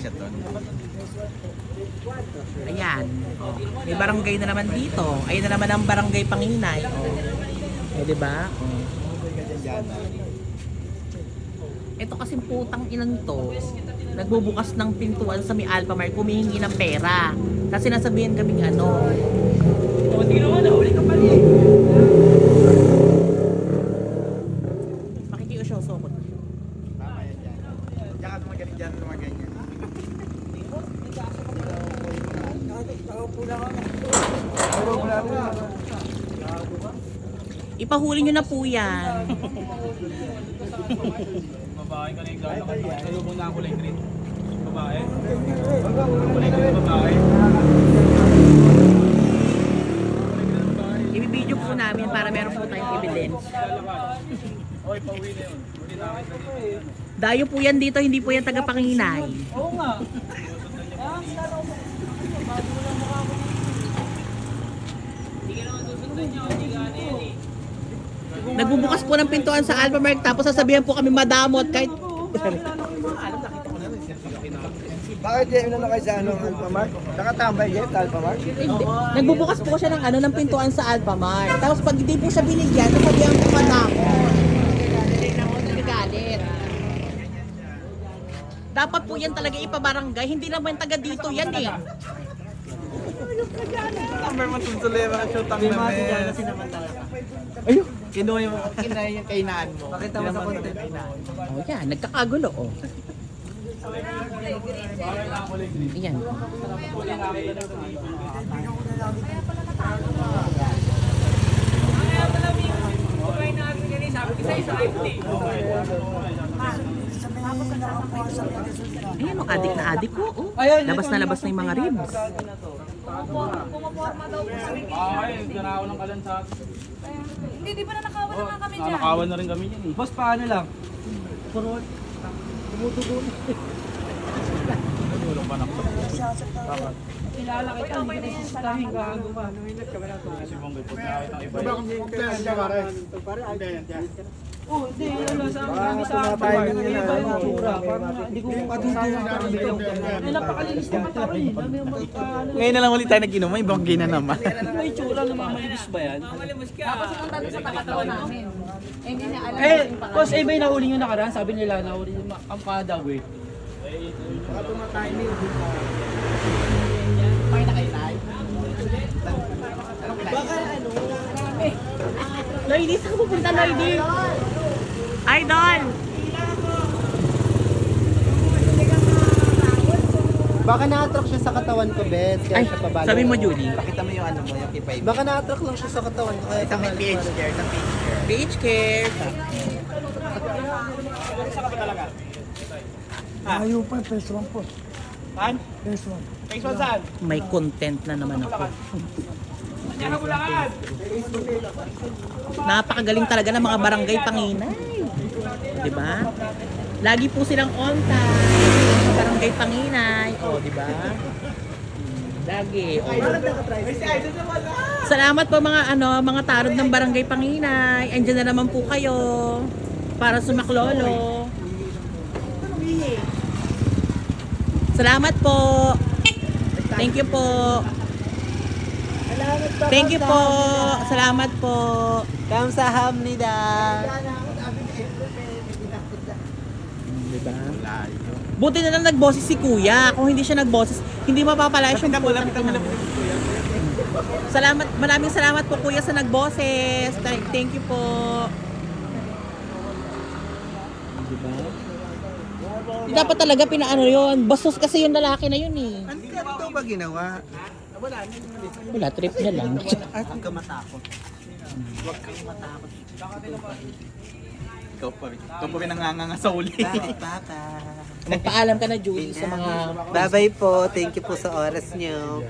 siya doon. Ayan. Oh. May barangay na naman dito. Ayun na naman ang barangay Panginay. Oh. Eh, di ba? Oh. Ito kasing putang inan to. Nagbubukas ng pintuan sa may Alphamart, kumihingi ng pera. Kasi nasabihin kaming ano. O, hindi naman, nahuli ka pala eh. Makikiusyosokot. Tama yan dyan. Diyan ka tumagaling dyan, tumaganyan. Ipahuli nyo na po yan. Babae ka na yung gano'n ka. Nalubong na ang kulay green. Babae. Kulay green babae. Ibibidyo po namin para meron po tayong evidence. Oy, pauwi na yun. Hindi na kita dito. Dayo po yan dito, hindi po yan taga-Panginay. Oo nga. Nagbubukas po ng pintuan sa Alphamart, tapos sasabihan po kami madamot kahit... Bakit yan na kayo sa Alphamart? Nakatambay yan sa Alphamart? Hindi. Nagbubukas po siya ng ng pintuan sa Alphamart. Tapos pag hindi po siya binigyan, sasabihan po madamot. Nagalit. Dapat po yan talaga ipabarangay, hindi naman taga dito yan eh. Number mo tuntulera ka shoot ang namin. Ayun. Kinuha yung kainaan mo. Pakita mo sa content. Oh yan, nagkakagulo oh. Ayan. Ayan ang adik na adik ko. Oh. Labas na yung mga ribs. Pumuporma daw po sa Ay, ganaw ng kalansan. Hindi, di ba na nakawan naman kami dyan? Nakawan na rin kami yan eh. Boss, paano lang? Puro tumutubo. Walang panak sa Kilala kita, okay na yan. Salamat po. kasi mong gipot na kita iba. Oh, hindi. Ano, sa kami sa akin. Iba yung tsura. Parang hindi ko matutunan dito. Eh, napakalinis naman tayo eh. Dami yung Ngayon na lang ulit tayo nag-inom, may banggi na naman. may tsura na mamalinis ba yan? Tapos yung tanong sa tagatawa namin. Eh, hindi niya alam Eh, yung pangalan. boss, eh, may nahuli nyo nakaraan. Sabi nila, nahuli yung angka daw eh. Lady, saan ka pupunta, Lady? Idol! Baka na-attract siya sa katawan ko, Beth. Kaya Ay, siya pabalo. sabi mo, Julie. Pakita mo yung ano mo, yung kipay mo. Baka na-attract lang siya sa katawan ko. Kaya Sa may PH care, sa PH care. PH Care. Ayaw pa, phase 1 po. Saan? Phase 1. Face one saan? May content na naman ako. Diyan ako lakad! Napakagaling talaga ng mga barangay Panginay. Di ba? Lagi po silang on time. Barangay Panginay. O, di ba? Lagi. O. Salamat po mga tarod ng barangay Panginay. Andiyan na naman po kayo para sumaklolo. Salamat po. Thank you po. Thank you po. Salamat po. Kamsahamnida. Diba? Buti na lang nagboses si Kuya. Kung hindi siya nagboses, hindi mapapalayas yung puta. Salamat, maraming salamat po Kuya sa nagboses. Thank you po. Diba? Dapat talaga pinaano yun. Bastos kasi yung lalaki na yun eh. Ano ito ba ginawa? Wala, trip niya lang. Huwag ka matakot. Huwag kang matakot. Ikaw pa rin nanganganga sa uli. Magpaalam ka na, Julie, sa mga... Bye-bye po. Thank you po sa oras niyo.